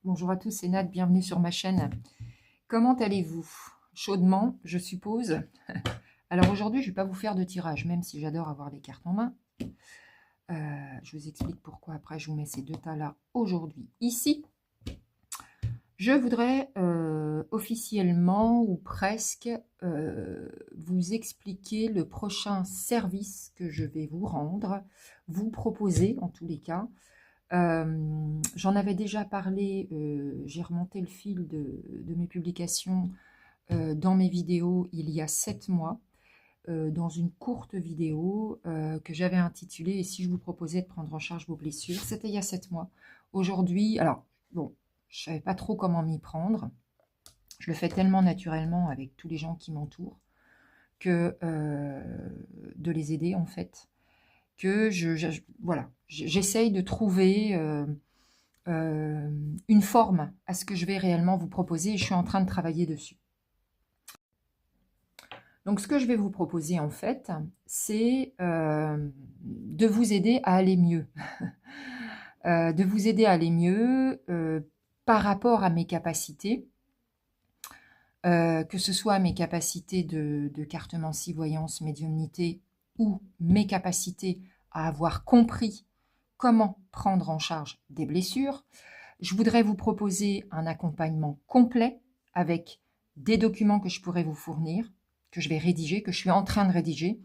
Bonjour à tous, c'est Nat, bienvenue sur ma chaîne. Comment allez-vous? Chaudement, je suppose. Alors aujourd'hui, je ne vais pas vous faire de tirage, même si j'adore avoir les cartes en main. Je vous explique pourquoi. Après, je vous mets ces deux tas-là aujourd'hui ici. Je voudrais officiellement ou presque vous expliquer le prochain service que je vais vous rendre, vous proposer en tous les cas. J'en avais déjà parlé, j'ai remonté le fil de mes publications dans mes vidéos il y a 7 mois, dans une courte vidéo que j'avais intitulée « Et si je vous proposais de prendre en charge vos blessures ?» C'était il y a 7 mois. Aujourd'hui, alors, bon, je ne savais pas trop comment m'y prendre. Je le fais tellement naturellement avec tous les gens qui m'entourent que de les aider en fait, que voilà, j'essaye de trouver une forme à ce que je vais réellement vous proposer et je suis en train de travailler dessus. Donc ce que je vais vous proposer en fait, c'est de vous aider à aller mieux. De vous aider à aller mieux par rapport à mes capacités, que ce soit mes capacités de cartomancie, voyance, médiumnité ou mes capacités à avoir compris comment prendre en charge des blessures. Je voudrais vous proposer un accompagnement complet avec des documents que je pourrais vous fournir, que je vais rédiger, que je suis en train de rédiger,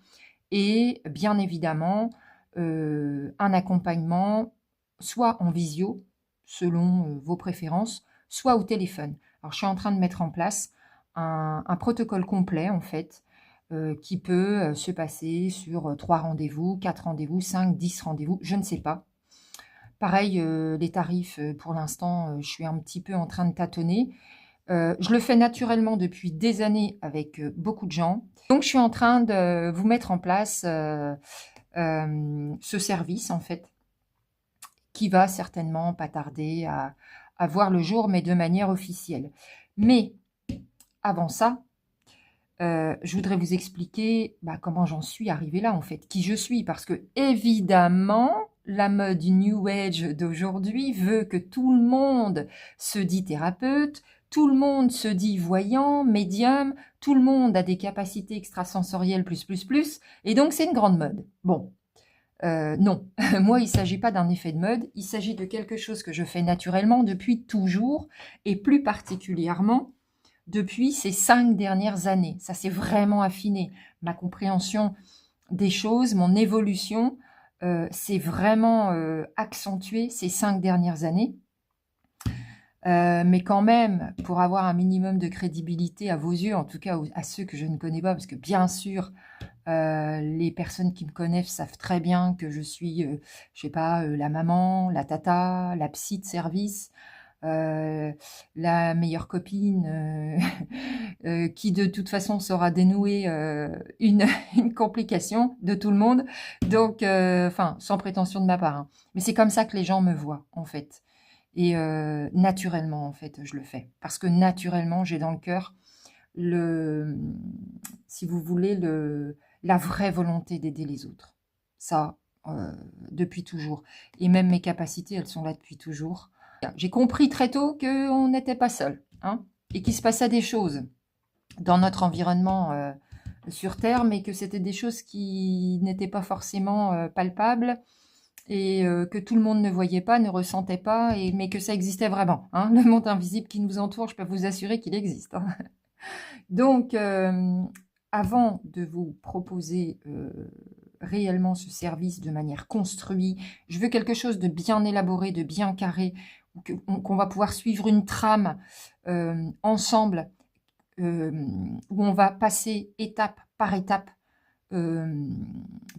et bien évidemment un accompagnement soit en visio, selon vos préférences, soit au téléphone. Alors je suis en train de mettre en place un protocole complet en fait, qui peut se passer sur 3 rendez-vous, 4 rendez-vous, 5, 10 rendez-vous, je ne sais pas. Pareil, les tarifs, pour l'instant, je suis un petit peu en train de tâtonner. Je le fais naturellement depuis des années avec beaucoup de gens. Donc, je suis en train de vous mettre en place ce service, en fait, qui va certainement pas tarder à voir le jour, mais de manière officielle. Mais avant ça, je voudrais vous expliquer comment j'en suis arrivée là, en fait, qui je suis. Parce que, évidemment, la mode New Age d'aujourd'hui veut que tout le monde se dit thérapeute, tout le monde se dit voyant, médium, tout le monde a des capacités extrasensorielles plus, et donc c'est une grande mode. Bon, non, moi il ne s'agit pas d'un effet de mode, il s'agit de quelque chose que je fais naturellement depuis toujours, et plus particulièrement depuis ces 5 dernières années. Ça s'est vraiment affiné. Ma compréhension des choses, mon évolution s'est vraiment accentuée ces 5 dernières années. Mais quand même, pour avoir un minimum de crédibilité à vos yeux, en tout cas à ceux que je ne connais pas, parce que bien sûr, les personnes qui me connaissent savent très bien que je suis, je sais pas, la maman, la tata, la psy de service, la meilleure copine qui de toute façon saura dénouer une complication de tout le monde, donc enfin sans prétention de ma part, hein. Mais c'est comme ça que les gens me voient en fait, et naturellement en fait je le fais, parce que naturellement j'ai dans le cœur si vous voulez, la vraie volonté d'aider les autres. Ça, depuis toujours. Et même mes capacités, elles sont là depuis toujours. J'ai compris très tôt qu'on n'était pas seul, hein, et qu'il se passait des choses dans notre environnement sur Terre, mais que c'était des choses qui n'étaient pas forcément palpables et que tout le monde ne voyait pas, ne ressentait pas, mais que ça existait vraiment, hein. Le monde invisible qui nous entoure, je peux vous assurer qu'il existe, hein. Donc, avant de vous proposer réellement ce service de manière construite, je veux quelque chose de bien élaboré, de bien carré, qu'on va pouvoir suivre une trame ensemble, où on va passer étape par étape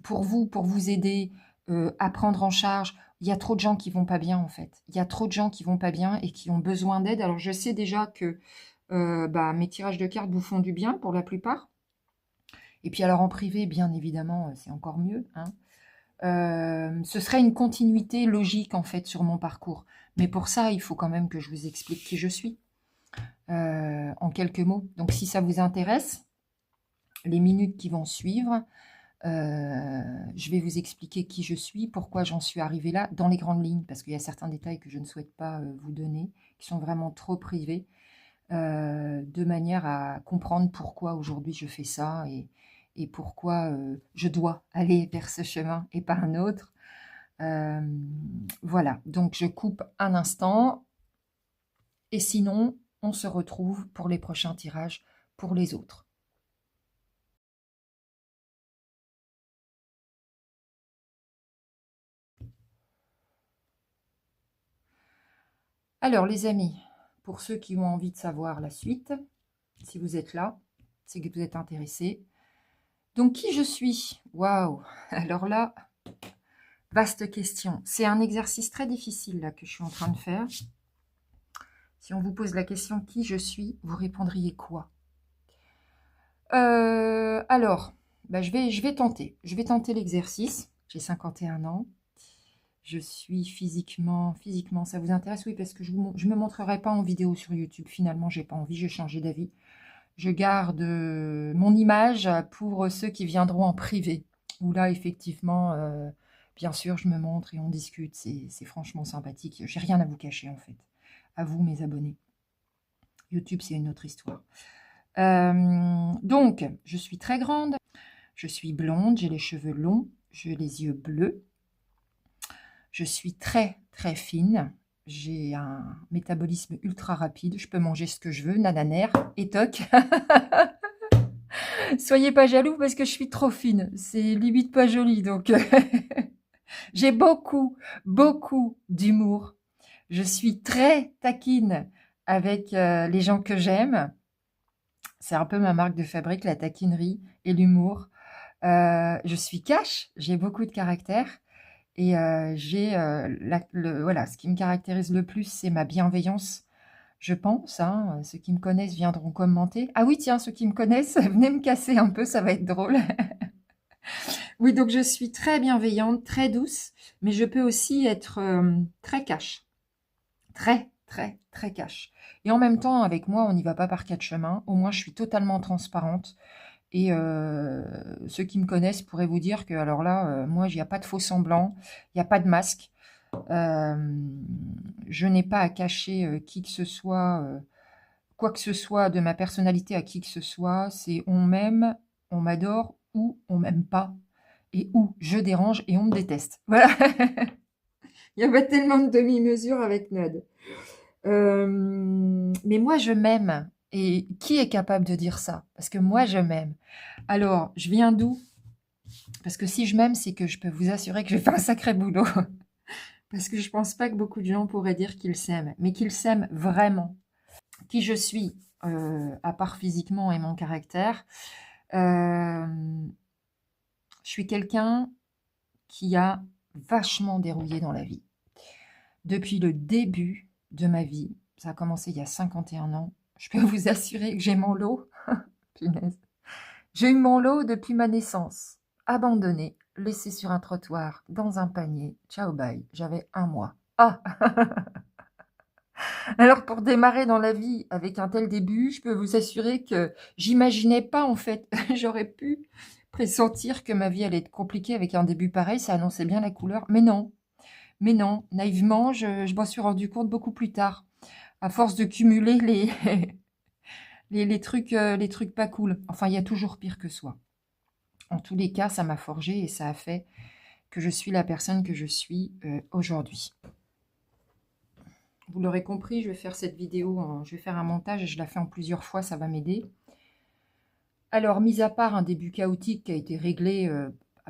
pour vous aider à prendre en charge. Il y a trop de gens qui vont pas bien en fait. Il y a trop de gens qui vont pas bien et qui ont besoin d'aide. Alors je sais déjà que mes tirages de cartes vous font du bien pour la plupart. Et puis alors en privé, bien évidemment, c'est encore mieux, hein. Ce serait une continuité logique en fait sur mon parcours. Mais pour ça, il faut quand même que je vous explique qui je suis en quelques mots. Donc si ça vous intéresse, les minutes qui vont suivre, Je vais vous expliquer qui je suis, pourquoi j'en suis arrivée là, dans les grandes lignes, parce qu'il y a certains détails que je ne souhaite pas vous donner, qui sont vraiment trop privés, de manière à comprendre pourquoi aujourd'hui je fais ça et pourquoi je dois aller vers ce chemin et pas un autre. Voilà, donc je coupe un instant et sinon on se retrouve pour les prochains tirages pour les autres. Alors les amis, pour ceux qui ont envie de savoir la suite, si vous êtes là, c'est que vous êtes intéressés. Donc qui je suis? Waouh! Alors là, vaste question. C'est un exercice très difficile là que je suis en train de faire. Si on vous pose la question qui je suis, vous répondriez quoi? Alors, bah, je vais tenter. Je vais tenter l'exercice. J'ai 51 ans. Je suis physiquement, ça vous intéresse? Oui, parce que je me montrerai pas en vidéo sur YouTube. Finalement, j'ai pas envie, j'ai changé d'avis. Je garde mon image pour ceux qui viendront en privé. Où là, effectivement, bien sûr, je me montre et on discute. C'est franchement sympathique. J'ai rien à vous cacher, en fait. À vous, mes abonnés. YouTube, c'est une autre histoire. Donc, je suis très grande. Je suis blonde, j'ai les cheveux longs, j'ai les yeux bleus. Je suis très, très fine. J'ai un métabolisme ultra rapide. Je peux manger ce que je veux, nananaire et toc. Soyez pas jaloux parce que je suis trop fine. C'est limite pas joli. Donc, j'ai beaucoup, beaucoup d'humour. Je suis très taquine avec les gens que j'aime. C'est un peu ma marque de fabrique, la taquinerie et l'humour. Je suis cash, j'ai beaucoup de caractère. Et j'ai voilà, ce qui me caractérise le plus, c'est ma bienveillance, je pense. Hein. Ceux qui me connaissent viendront commenter. Ah oui, tiens, ceux qui me connaissent, venez me casser un peu, ça va être drôle. Oui, donc je suis très bienveillante, très douce, mais je peux aussi être très cash. Très, très, très cash. Et en même temps, avec moi, on n'y va pas par quatre chemins. Au moins, je suis totalement transparente. Et ceux qui me connaissent pourraient vous dire que, alors là, moi, il n'y a pas de faux semblant, il n'y a pas de masque. Je n'ai pas à cacher qui que ce soit, quoi que ce soit de ma personnalité à qui que ce soit. C'est on m'aime, on m'adore ou on m'aime pas. Et où je dérange et on me déteste. Voilà. Il y a pas tellement de demi-mesures avec Nod. Mais moi, je m'aime. Et qui est capable de dire ça? Parce que moi, je m'aime. Alors, je viens d'où? Parce que si je m'aime, c'est que je peux vous assurer que je fais un sacré boulot. Parce que je pense pas que beaucoup de gens pourraient dire qu'ils s'aiment, mais qu'ils s'aiment vraiment. Qui je suis, à part physiquement et mon caractère, je suis quelqu'un qui a vachement dérouillé dans la vie. Depuis le début de ma vie, ça a commencé il y a 51 ans, je peux vous assurer que j'ai mon lot. Punaise. J'ai eu mon lot depuis ma naissance. Abandonné, laissé sur un trottoir, dans un panier. Ciao bye, j'avais 1 mois. Ah. Alors pour démarrer dans la vie avec un tel début, je peux vous assurer que j'imaginais pas en fait. J'aurais pu pressentir que ma vie allait être compliquée avec un début pareil, ça annonçait bien la couleur. Mais non, naïvement, je m'en suis rendu compte beaucoup plus tard. À force de cumuler les trucs pas cool. Enfin, il y a toujours pire que soi. En tous les cas, ça m'a forgé et ça a fait que je suis la personne que je suis aujourd'hui. Vous l'aurez compris, je vais faire cette vidéo, je vais faire un montage et je la fais en plusieurs fois, ça va m'aider. Alors, mis à part un début chaotique qui a été réglé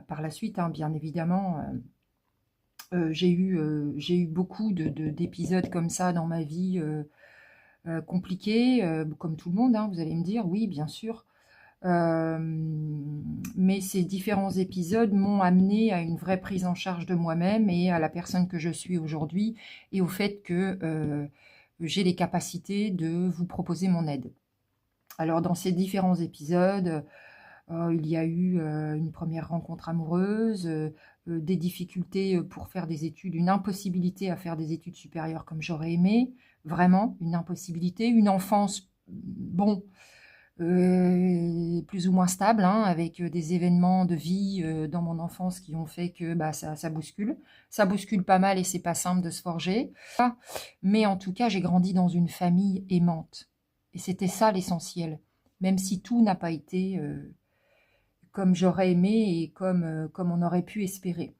par la suite, hein, bien évidemment, j'ai eu beaucoup d'épisodes comme ça dans ma vie compliqués, comme tout le monde, hein, vous allez me dire, oui, bien sûr. Mais ces différents épisodes m'ont amené à une vraie prise en charge de moi-même et à la personne que je suis aujourd'hui et au fait que j'ai les capacités de vous proposer mon aide. Alors dans ces différents épisodes, il y a eu une première rencontre amoureuse, des difficultés pour faire des études, une impossibilité à faire des études supérieures comme j'aurais aimé, vraiment une impossibilité, une enfance, bon, plus ou moins stable, hein, avec des événements de vie dans mon enfance qui ont fait que bah, ça bouscule. Ça bouscule pas mal et c'est pas simple de se forger. Mais en tout cas, j'ai grandi dans une famille aimante. Et c'était ça l'essentiel. Même si tout n'a pas été comme j'aurais aimé et comme on aurait pu espérer.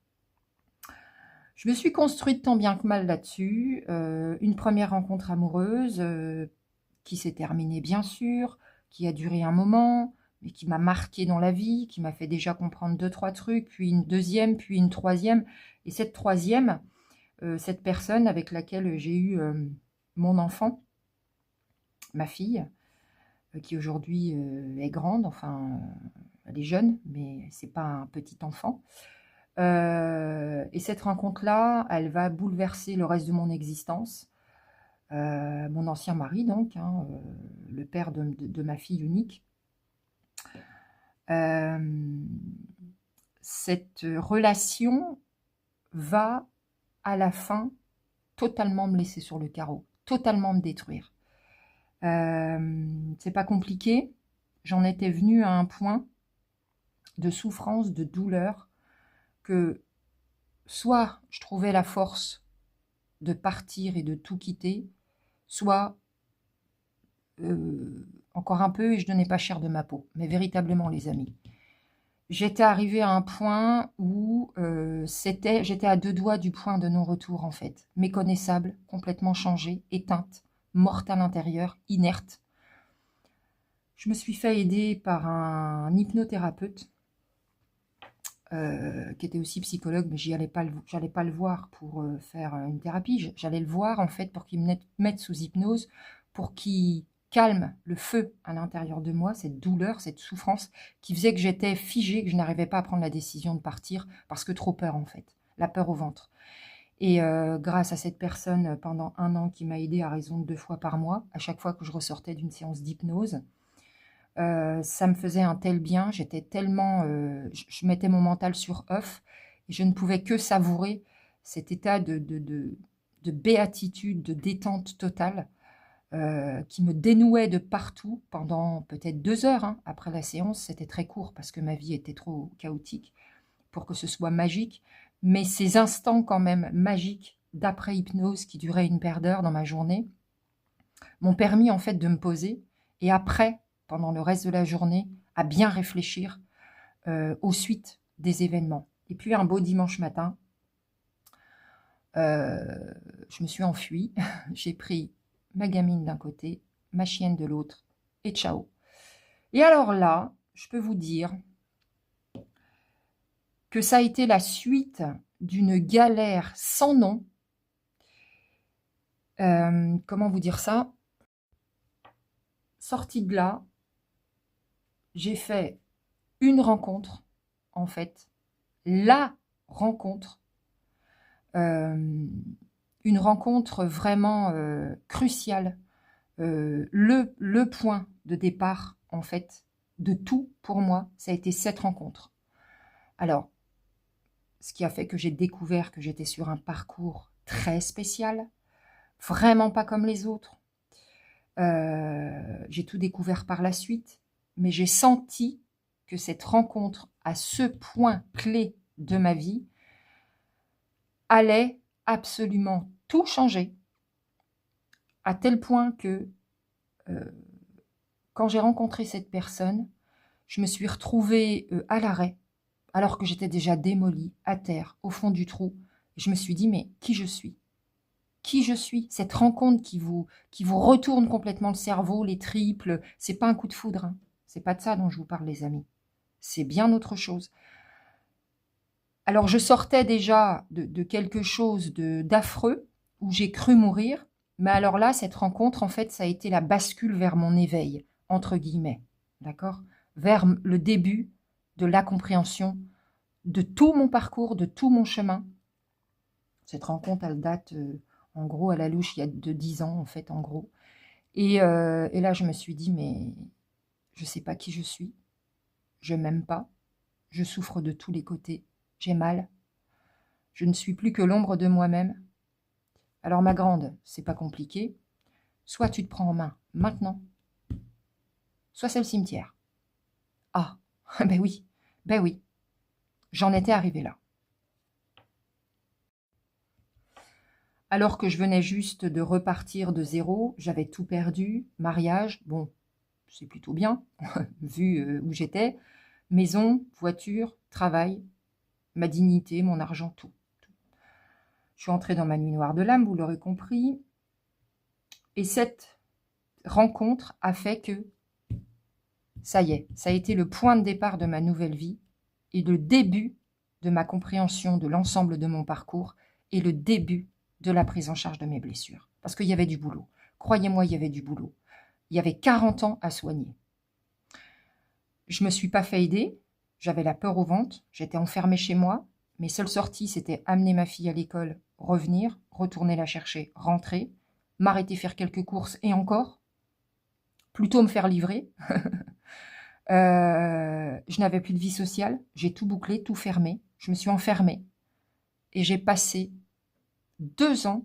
Je me suis construite tant bien que mal là-dessus. Une première rencontre amoureuse qui s'est terminée bien sûr, qui a duré un moment, mais qui m'a marquée dans la vie, qui m'a fait déjà comprendre 2-3 trucs, puis une deuxième, puis une troisième. Et cette troisième, cette personne avec laquelle j'ai eu mon enfant, ma fille, qui aujourd'hui est grande, enfin, elle est jeune, mais c'est pas un petit enfant. Et cette rencontre-là, elle va bouleverser le reste de mon existence. Mon ancien mari, donc, hein, le père de ma fille unique. Cette relation va, à la fin, totalement me laisser sur le carreau, totalement me détruire. C'est pas compliqué. J'en étais venue à un point de souffrance, de douleur, que soit je trouvais la force de partir et de tout quitter, soit encore un peu et je donnais pas cher de ma peau. Mais véritablement, les amis. J'étais arrivée à un point où j'étais à 2 doigts du point de non-retour en fait. Méconnaissable, complètement changée, éteinte, morte à l'intérieur, inerte. Je me suis fait aider par un hypnothérapeute qui était aussi psychologue, mais j'allais pas le voir pour faire une thérapie. J'allais le voir en fait pour qu'il me mette sous hypnose, pour qu'il calme le feu à l'intérieur de moi, cette douleur, cette souffrance qui faisait que j'étais figée, que je n'arrivais pas à prendre la décision de partir parce que trop peur en fait, la peur au ventre. Et grâce à cette personne pendant 1 an qui m'a aidée à raison de 2 fois par mois, à chaque fois que je ressortais d'une séance d'hypnose, ça me faisait un tel bien, j'étais tellement, je mettais mon mental sur off et je ne pouvais que savourer cet état de béatitude, de détente totale qui me dénouait de partout pendant peut-être 2 heures. Hein. Après la séance, c'était très court parce que ma vie était trop chaotique pour que ce soit magique. Mais ces instants quand même magiques d'après-hypnose qui duraient une paire d'heures dans ma journée m'ont permis en fait de me poser et après, pendant le reste de la journée, à bien réfléchir aux suites des événements. Et puis un beau dimanche matin, je me suis enfuie, j'ai pris ma gamine d'un côté, ma chienne de l'autre, et ciao. Et alors là, je peux vous dire que ça a été la suite d'une galère sans nom. Comment vous dire ça? Sortie de là, j'ai fait une rencontre, en fait, la rencontre, une rencontre vraiment cruciale, le point de départ, en fait, de tout pour moi, ça a été cette rencontre. Alors, ce qui a fait que j'ai découvert que j'étais sur un parcours très spécial, vraiment pas comme les autres. J'ai tout découvert par la suite, mais j'ai senti que cette rencontre, à ce point clé de ma vie, allait absolument tout changer, à tel point que quand j'ai rencontré cette personne, je me suis retrouvée à l'arrêt, alors que j'étais déjà démolie, à terre, au fond du trou. Et je me suis dit, mais qui je suis? Qui je suis? Cette rencontre qui vous retourne complètement le cerveau, les triples, c'est pas un coup de foudre. Hein. C'est pas de ça dont je vous parle, les amis. C'est bien autre chose. Alors, je sortais déjà de quelque chose d'affreux, où j'ai cru mourir. Mais alors là, cette rencontre, en fait, ça a été la bascule vers mon éveil, entre guillemets. D'accord? Vers le début de la compréhension de tout mon parcours, de tout mon chemin. Cette rencontre, elle date, en gros, à la louche, il y a de 10 ans, en fait, en gros. Et là, je me suis dit, mais je ne sais pas qui je suis. Je m'aime pas. Je souffre de tous les côtés. J'ai mal. Je ne suis plus que l'ombre de moi-même. Alors, ma grande, c'est pas compliqué. Soit tu te prends en main maintenant, soit c'est le cimetière. Ah, ben oui, j'en étais arrivée là. Alors que je venais juste de repartir de zéro, j'avais tout perdu, mariage, bon, c'est plutôt bien, vu où j'étais, maison, voiture, travail, ma dignité, mon argent, tout. Je suis entrée dans ma nuit noire de l'âme, vous l'aurez compris, et cette rencontre a fait que, ça y est, ça a été le point de départ de ma nouvelle vie, et le début de ma compréhension de l'ensemble de mon parcours, et le début de la prise en charge de mes blessures. Parce qu'il y avait du boulot. Croyez-moi, il y avait du boulot. Il y avait 40 ans à soigner. Je ne me suis pas fait aider. J'avais la peur au ventre. J'étais enfermée chez moi. Mes seules sorties, c'était amener ma fille à l'école, revenir, retourner la chercher, rentrer, m'arrêter faire quelques courses et encore, plutôt me faire livrer. Je n'avais plus de vie sociale. J'ai tout bouclé, tout fermé. Je me suis enfermée. Et j'ai passé 2 ans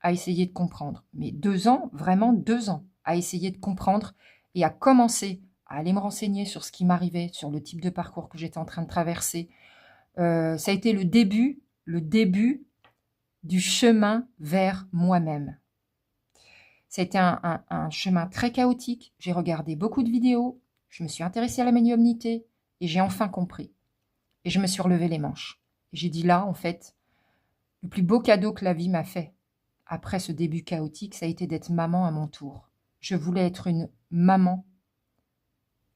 à essayer de comprendre. Mais 2 ans, vraiment 2 ans, à essayer de comprendre et à commencer à aller me renseigner sur ce qui m'arrivait, sur le type de parcours que j'étais en train de traverser. Ça a été le début du chemin vers moi-même. Ça a été un chemin très chaotique. J'ai regardé beaucoup de vidéos, je me suis intéressée à la médiumnité et j'ai enfin compris. Et je me suis relevé les manches. Et j'ai dit là, en fait, le plus beau cadeau que la vie m'a fait, après ce début chaotique, ça a été d'être maman à mon tour. Je voulais être une maman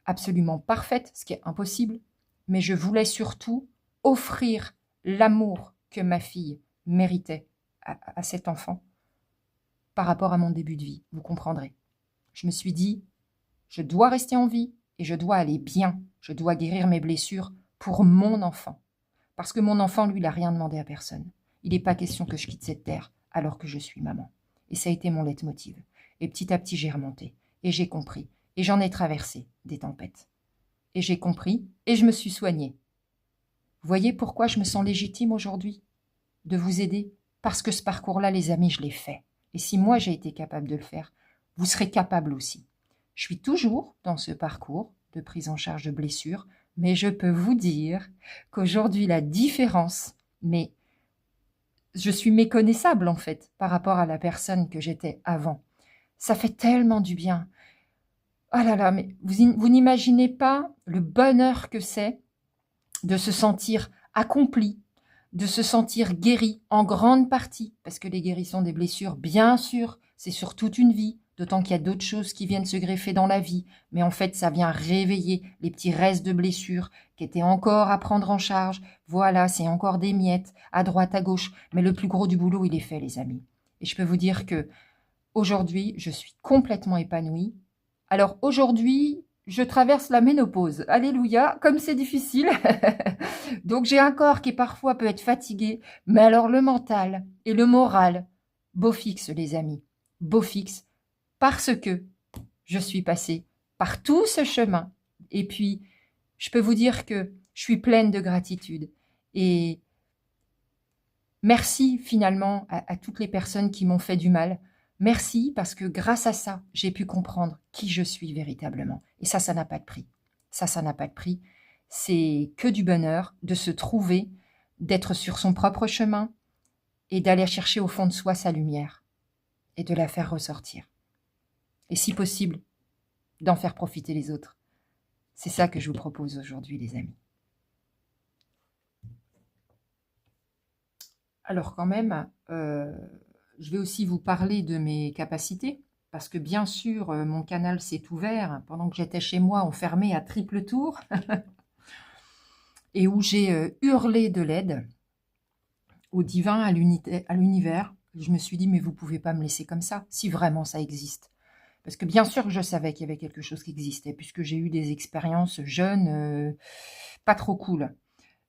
absolument parfaite, ce qui est impossible, mais je voulais surtout offrir l'amour que ma fille méritait à cet enfant par rapport à mon début de vie, vous comprendrez. Je me suis dit, je dois rester en vie et je dois aller bien, je dois guérir mes blessures pour mon enfant. Parce que mon enfant, lui, il n'a rien demandé à personne. Il n'est pas question que je quitte cette terre alors que je suis maman. Et ça a été mon leitmotiv. Et petit à petit, j'ai remonté. Et j'ai compris. Et j'en ai traversé des tempêtes. Et j'ai compris. Et je me suis soignée. Vous voyez pourquoi je me sens légitime aujourd'hui de vous aider? Parce que ce parcours-là, les amis, je l'ai fait. Et si moi, j'ai été capable de le faire, vous serez capable aussi. Je suis toujours dans ce parcours de prise en charge de blessures, mais je peux vous dire qu'aujourd'hui, la différence, mais je suis méconnaissable en fait par rapport à la personne que j'étais avant. Ça fait tellement du bien. Ah là là, mais vous n'imaginez pas le bonheur que c'est de se sentir accompli, de se sentir guéri en grande partie, parce que les guérissons des blessures, bien sûr, c'est sur toute une vie, d'autant qu'il y a d'autres choses qui viennent se greffer dans la vie, mais en fait, ça vient réveiller les petits restes de blessures qui étaient encore à prendre en charge. Voilà, c'est encore des miettes, à droite, à gauche, mais le plus gros du boulot, il est fait, les amis. Et je peux vous dire que aujourd'hui, je suis complètement épanouie. Alors aujourd'hui, je traverse la ménopause. Alléluia, comme c'est difficile. Donc j'ai un corps qui parfois peut être fatigué, mais alors le mental et le moral, beau fixe les amis, beau fixe, parce que je suis passée par tout ce chemin. Et puis, je peux vous dire que je suis pleine de gratitude. Et merci finalement à toutes les personnes qui m'ont fait du mal. Merci parce que grâce à ça, j'ai pu comprendre qui je suis véritablement. Et ça n'a pas de prix. Ça n'a pas de prix. C'est que du bonheur de se trouver, d'être sur son propre chemin et d'aller chercher au fond de soi sa lumière et de la faire ressortir. Et si possible, d'en faire profiter les autres. C'est ça que je vous propose aujourd'hui, les amis. Alors quand même, je vais aussi vous parler de mes capacités, parce que bien sûr, mon canal s'est ouvert pendant que j'étais chez moi enfermée à triple tour, et où j'ai hurlé de l'aide au divin, à l'univers. Je me suis dit, mais vous ne pouvez pas me laisser comme ça, si vraiment ça existe. Parce que bien sûr que je savais qu'il y avait quelque chose qui existait, puisque j'ai eu des expériences jeunes, pas trop cool.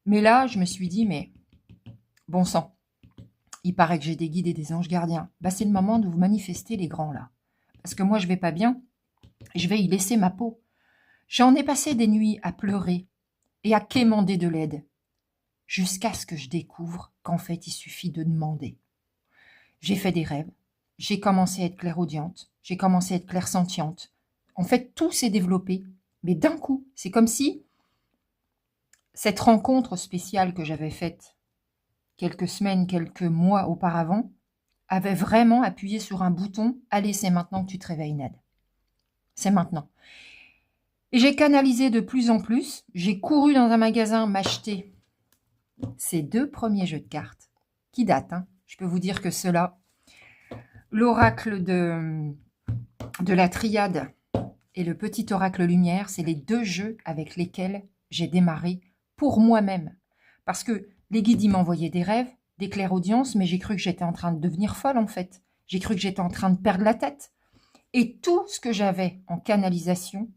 Mais là, je me suis dit, mais bon sang, il paraît que j'ai des guides et des anges gardiens. Bah, c'est le moment de vous manifester, les grands, là. Parce que moi, je vais pas bien, je vais y laisser ma peau. J'en ai passé des nuits à pleurer et à quémander de l'aide, jusqu'à ce que je découvre qu'en fait, il suffit de demander. J'ai fait des rêves, j'ai commencé à être clairaudiente, j'ai commencé à être clairsentiente, En fait, tout s'est développé, mais d'un coup. C'est comme si cette rencontre spéciale que j'avais faite quelques semaines, quelques mois auparavant, avait vraiment appuyé sur un bouton. Allez, c'est maintenant que tu te réveilles, Ned. C'est maintenant. Et j'ai canalisé de plus en plus. J'ai couru dans un magasin m'acheter ces 2 premiers jeux de cartes qui datent. Hein. Je peux vous dire que ceux-là, l'oracle de la triade et le petit oracle lumière, c'est les 2 jeux avec lesquels j'ai démarré pour moi-même. Parce que les guides, ils m'envoyaient des rêves, des clairaudiences, mais j'ai cru que j'étais en train de devenir folle en fait. J'ai cru que j'étais en train de perdre la tête. Et tout ce que j'avais en canalisation,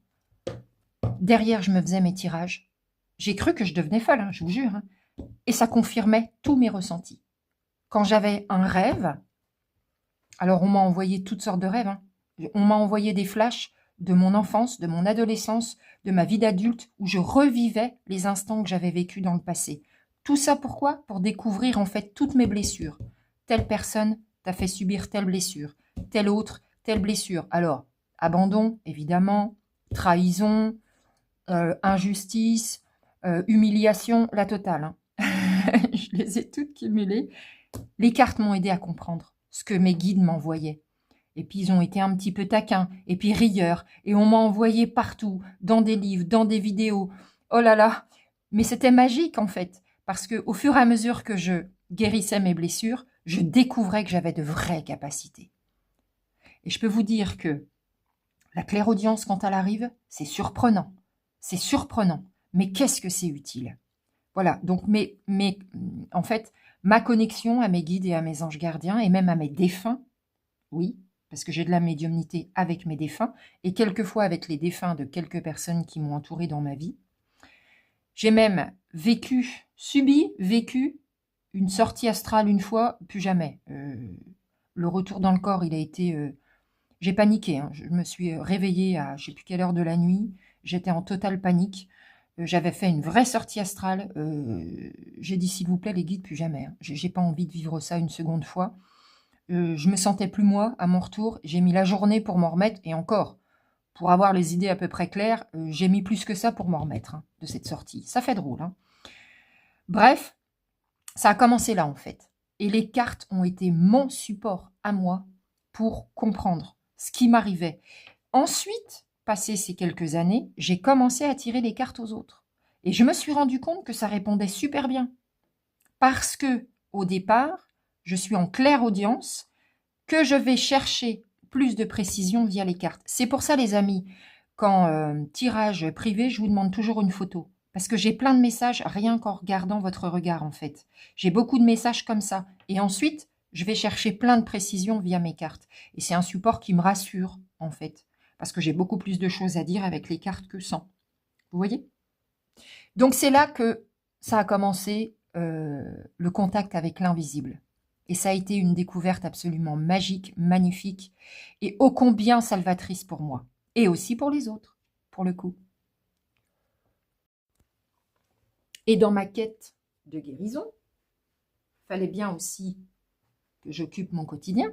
derrière, je me faisais mes tirages. J'ai cru que je devenais folle, hein, je vous jure. Hein. Et ça confirmait tous mes ressentis. Quand j'avais un rêve, alors on m'a envoyé toutes sortes de rêves. Hein. On m'a envoyé des flashs de mon enfance, de mon adolescence, de ma vie d'adulte, où je revivais les instants que j'avais vécus dans le passé. Tout ça pourquoi? Pour découvrir en fait toutes mes blessures. Telle personne t'a fait subir telle blessure, telle autre, telle blessure. Alors, abandon, évidemment, trahison, injustice, humiliation, la totale. Hein. Je les ai toutes cumulées. Les cartes m'ont aidé à comprendre ce que mes guides m'envoyaient. Et puis ils ont été un petit peu taquins, et puis rieurs, et on m'a envoyé partout, dans des livres, dans des vidéos. Oh là là! Mais c'était magique en fait, parce que au fur et à mesure que je guérissais mes blessures, je découvrais que j'avais de vraies capacités. Et je peux vous dire que la clairaudience, quand elle arrive, c'est surprenant. C'est surprenant. Mais qu'est-ce que c'est utile? Voilà, donc en fait, ma connexion à mes guides et à mes anges gardiens, et même à mes défunts, oui, parce que j'ai de la médiumnité avec mes défunts, et quelquefois avec les défunts de quelques personnes qui m'ont entouré dans ma vie. J'ai même vécu une sortie astrale une fois, plus jamais. Le retour dans le corps, il a été... j'ai paniqué, hein. Je me suis réveillée à je ne sais plus quelle heure de la nuit, j'étais en totale panique. J'avais fait une vraie sortie astrale. J'ai dit, s'il vous plaît, les guides, plus jamais. Hein. J'ai pas envie de vivre ça une seconde fois. Je me sentais plus moi à mon retour. J'ai mis la journée pour m'en remettre. Et encore, pour avoir les idées à peu près claires, j'ai mis plus que ça pour m'en remettre hein, de cette sortie. Ça fait drôle. Hein. Bref, ça a commencé là en fait. Et les cartes ont été mon support à moi pour comprendre ce qui m'arrivait. Ensuite, passé ces quelques années, j'ai commencé à tirer les cartes aux autres. Et je me suis rendu compte que ça répondait super bien. Parce que, au départ, je suis en clairaudience, que je vais chercher plus de précision via les cartes. C'est pour ça, les amis, qu'en tirage privé, je vous demande toujours une photo. Parce que j'ai plein de messages rien qu'en regardant votre regard, en fait. J'ai beaucoup de messages comme ça. Et ensuite, je vais chercher plein de précisions via mes cartes. Et c'est un support qui me rassure, en fait. Parce que j'ai beaucoup plus de choses à dire avec les cartes que sans. Vous voyez? Donc c'est là que ça a commencé le contact avec l'invisible. Et ça a été une découverte absolument magique, magnifique et ô combien salvatrice pour moi. Et aussi pour les autres, pour le coup. Et dans ma quête de guérison, fallait bien aussi que j'occupe mon quotidien.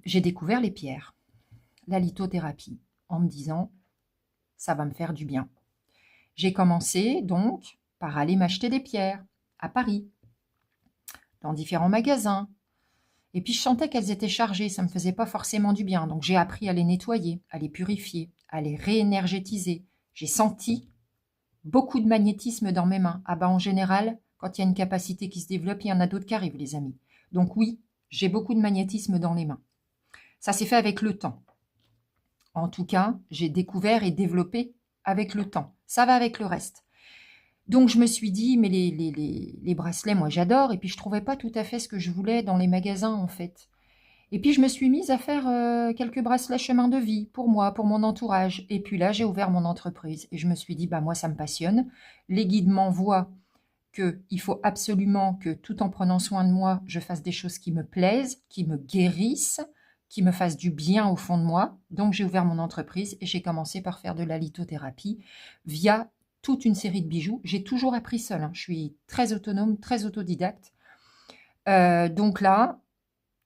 J'ai découvert les pierres, la lithothérapie, en me disant ça va me faire du bien. J'ai commencé donc par aller m'acheter des pierres à Paris, dans différents magasins. Et puis je sentais qu'elles étaient chargées, ça ne me faisait pas forcément du bien. Donc j'ai appris à les nettoyer, à les purifier, à les réénergétiser. J'ai senti beaucoup de magnétisme dans mes mains. Ah ben en général, quand il y a une capacité qui se développe, il y en a d'autres qui arrivent, les amis. Donc oui, j'ai beaucoup de magnétisme dans les mains. Ça s'est fait avec le temps. En tout cas, j'ai découvert et développé avec le temps. Ça va avec le reste. Donc je me suis dit, mais les bracelets, moi j'adore. Et puis je ne trouvais pas tout à fait ce que je voulais dans les magasins en fait. Et puis je me suis mise à faire quelques bracelets chemin de vie pour moi, pour mon entourage. Et puis là, j'ai ouvert mon entreprise. Et je me suis dit, bah moi ça me passionne. Les guides m'envoient qu'il faut absolument que tout en prenant soin de moi, je fasse des choses qui me plaisent, qui me guérissent, qui me fassent du bien au fond de moi. Donc j'ai ouvert mon entreprise et j'ai commencé par faire de la lithothérapie via toute une série de bijoux. J'ai toujours appris seule, hein. Je suis très autonome, très autodidacte. Donc là,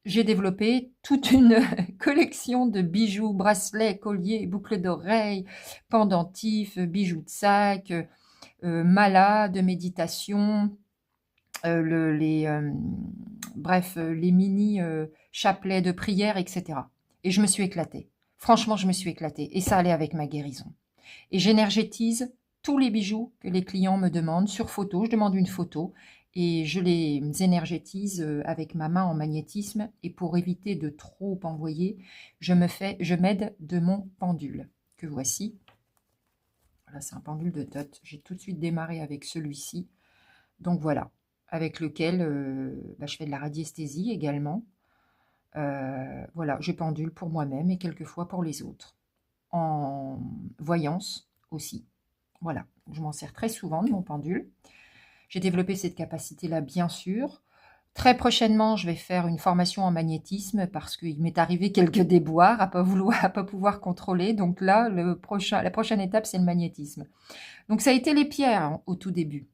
j'ai développé toute une collection de bijoux, bracelets, colliers, boucles d'oreilles, pendentifs, bijoux de sac, malas de méditation, bref, les mini chapelets de prière, etc. Et je me suis éclatée. Franchement, je me suis éclatée. Et ça allait avec ma guérison. Et j'énergétise tous les bijoux que les clients me demandent sur photo. Je demande une photo et je les énergétise avec ma main en magnétisme. Et pour éviter de trop envoyer, je m'aide de mon pendule que voici. Là, c'est un pendule de Tot. J'ai tout de suite démarré avec celui-ci. Donc voilà, avec lequel je fais de la radiesthésie également. Voilà, je pendule pour moi-même et quelquefois pour les autres. En voyance aussi. Voilà, je m'en sers très souvent de mon pendule. J'ai développé cette capacité-là, bien sûr. Très prochainement, je vais faire une formation en magnétisme parce qu'il m'est arrivé quelques déboires à pas pouvoir contrôler. Donc là, la prochaine étape, c'est le magnétisme. Donc ça a été les pierres hein, au tout début.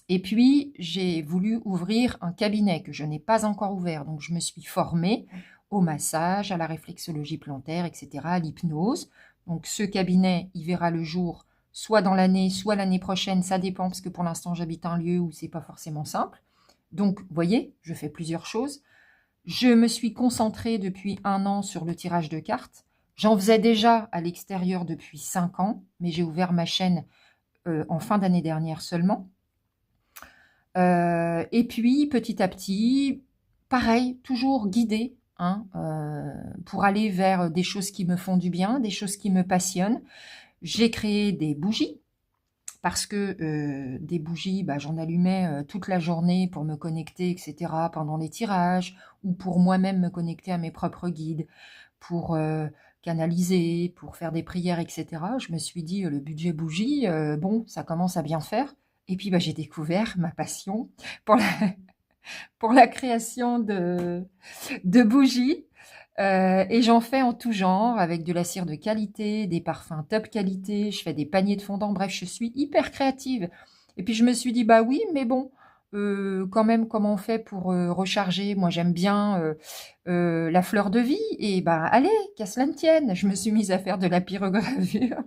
Et puis, j'ai voulu ouvrir un cabinet que je n'ai pas encore ouvert. Donc, je me suis formée au massage, à la réflexologie plantaire, etc., à l'hypnose. Donc, ce cabinet, il verra le jour soit dans l'année, soit l'année prochaine. Ça dépend parce que pour l'instant, j'habite un lieu où c'est pas forcément simple. Donc, vous voyez, je fais plusieurs choses. Je me suis concentrée depuis 1 an sur le tirage de cartes. J'en faisais déjà à l'extérieur depuis 5 ans, mais j'ai ouvert ma chaîne en fin d'année dernière seulement. Et puis, petit à petit, pareil, toujours guidée hein, pour aller vers des choses qui me font du bien, des choses qui me passionnent. J'ai créé des bougies parce que des bougies, j'en allumais toute la journée pour me connecter, etc. pendant les tirages ou pour moi-même me connecter à mes propres guides, pour canaliser, pour faire des prières, etc. Je me suis dit, le budget bougie, bon, ça commence à bien faire. Et puis, j'ai découvert ma passion pour la création de bougies. Et j'en fais en tout genre, avec de la cire de qualité, des parfums top qualité, je fais des paniers de fondant, bref, je suis hyper créative. Et puis, je me suis dit, oui, mais bon, quand même, comment on fait pour recharger? Moi, j'aime bien la fleur de vie. Et allez, qu'à cela ne tienne. Je me suis mise à faire de la pyrogravure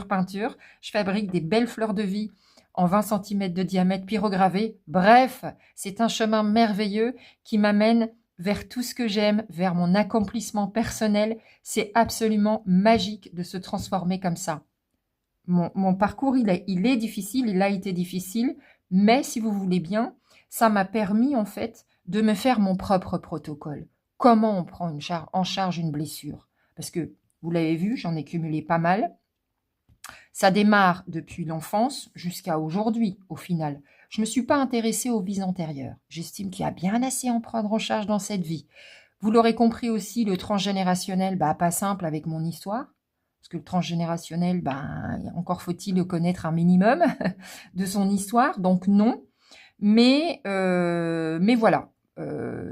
peinture. Je fabrique des belles fleurs de vie en 20 cm de diamètre pyrogravées. Bref, c'est un chemin merveilleux qui m'amène vers tout ce que j'aime, vers mon accomplissement personnel. C'est absolument magique de se transformer comme ça. Mon parcours, il est difficile, il a été difficile, mais si vous voulez bien, ça m'a permis en fait de me faire mon propre protocole. Comment on prend en charge une blessure? Parce que, vous l'avez vu, j'en ai cumulé pas mal. Ça démarre depuis l'enfance jusqu'à aujourd'hui, au final. Je ne me suis pas intéressée aux vies antérieures. J'estime qu'il y a bien assez à en prendre en charge dans cette vie. Vous l'aurez compris aussi, le transgénérationnel, pas simple avec mon histoire. Parce que le transgénérationnel, encore faut-il le connaître un minimum de son histoire. Donc non. Mais voilà.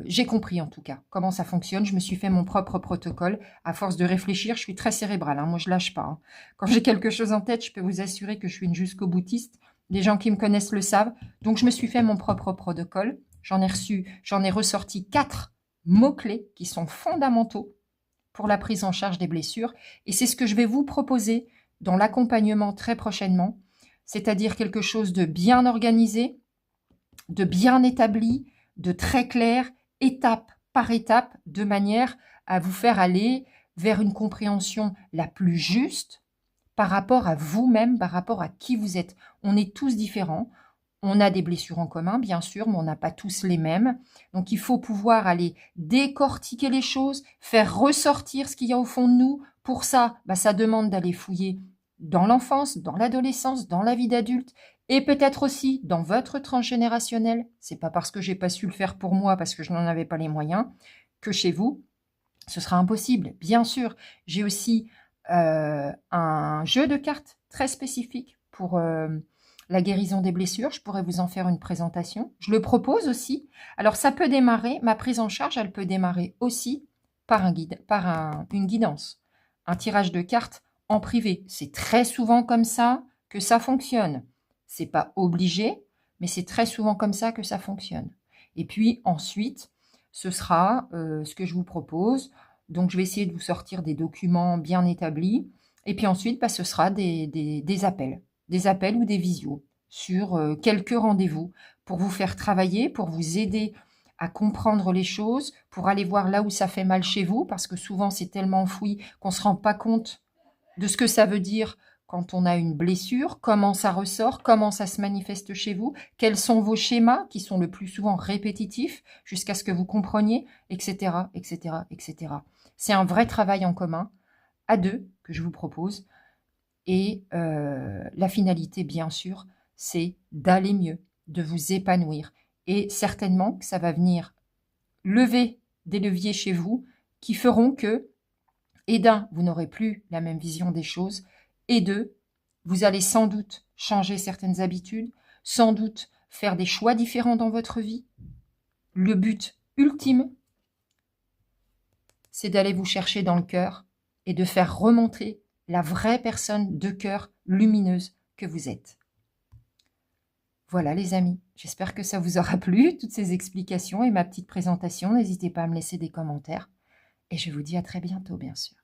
J'ai compris en tout cas comment ça fonctionne. Je me suis fait mon propre protocole. À force de réfléchir, je suis très cérébrale. Moi, je lâche pas. Hein. Quand j'ai quelque chose en tête, je peux vous assurer que je suis une jusqu'au-boutiste. Les gens qui me connaissent le savent. Donc, je me suis fait mon propre protocole. J'en ai ressorti 4 mots-clés qui sont fondamentaux pour la prise en charge des blessures. Et c'est ce que je vais vous proposer dans l'accompagnement très prochainement. C'est-à-dire quelque chose de bien organisé, de bien établi, de très clair, étape par étape, de manière à vous faire aller vers une compréhension la plus juste par rapport à vous-même, par rapport à qui vous êtes. On est tous différents. On a des blessures en commun, bien sûr, mais on n'a pas tous les mêmes. Donc, il faut pouvoir aller décortiquer les choses, faire ressortir ce qu'il y a au fond de nous. Pour ça, ça demande d'aller fouiller dans l'enfance, dans l'adolescence, dans la vie d'adulte, et peut-être aussi dans votre transgénérationnel. C'est pas parce que j'ai pas su le faire pour moi, parce que je n'en avais pas les moyens, que chez vous, ce sera impossible. Bien sûr, j'ai aussi un jeu de cartes très spécifique pour la guérison des blessures. Je pourrais vous en faire une présentation. Je le propose aussi. Alors, ça peut démarrer, ma prise en charge, elle peut démarrer aussi par une guidance, un tirage de cartes en privé. C'est très souvent comme ça que ça fonctionne. C'est pas obligé, mais c'est très souvent comme ça que ça fonctionne. Et puis ensuite, ce sera ce que je vous propose. Donc, je vais essayer de vous sortir des documents bien établis. Et puis ensuite, ce sera des appels. Des appels ou des visios sur quelques rendez-vous pour vous faire travailler, pour vous aider à comprendre les choses, pour aller voir là où ça fait mal chez vous, parce que souvent, c'est tellement enfoui qu'on ne se rend pas compte de ce que ça veut dire quand on a une blessure, comment ça ressort, comment ça se manifeste chez vous, quels sont vos schémas qui sont le plus souvent répétitifs jusqu'à ce que vous compreniez, etc., etc., etc. C'est un vrai travail en commun, à deux, que je vous propose. Et la finalité, bien sûr, c'est d'aller mieux, de vous épanouir. Et certainement que ça va venir lever des leviers chez vous qui feront que, et d'un, vous n'aurez plus la même vision des choses, et deux, vous allez sans doute changer certaines habitudes, sans doute faire des choix différents dans votre vie. Le but ultime, c'est d'aller vous chercher dans le cœur et de faire remonter la vraie personne de cœur lumineuse que vous êtes. Voilà les amis, j'espère que ça vous aura plu, toutes ces explications et ma petite présentation. N'hésitez pas à me laisser des commentaires. Et je vous dis à très bientôt, bien sûr.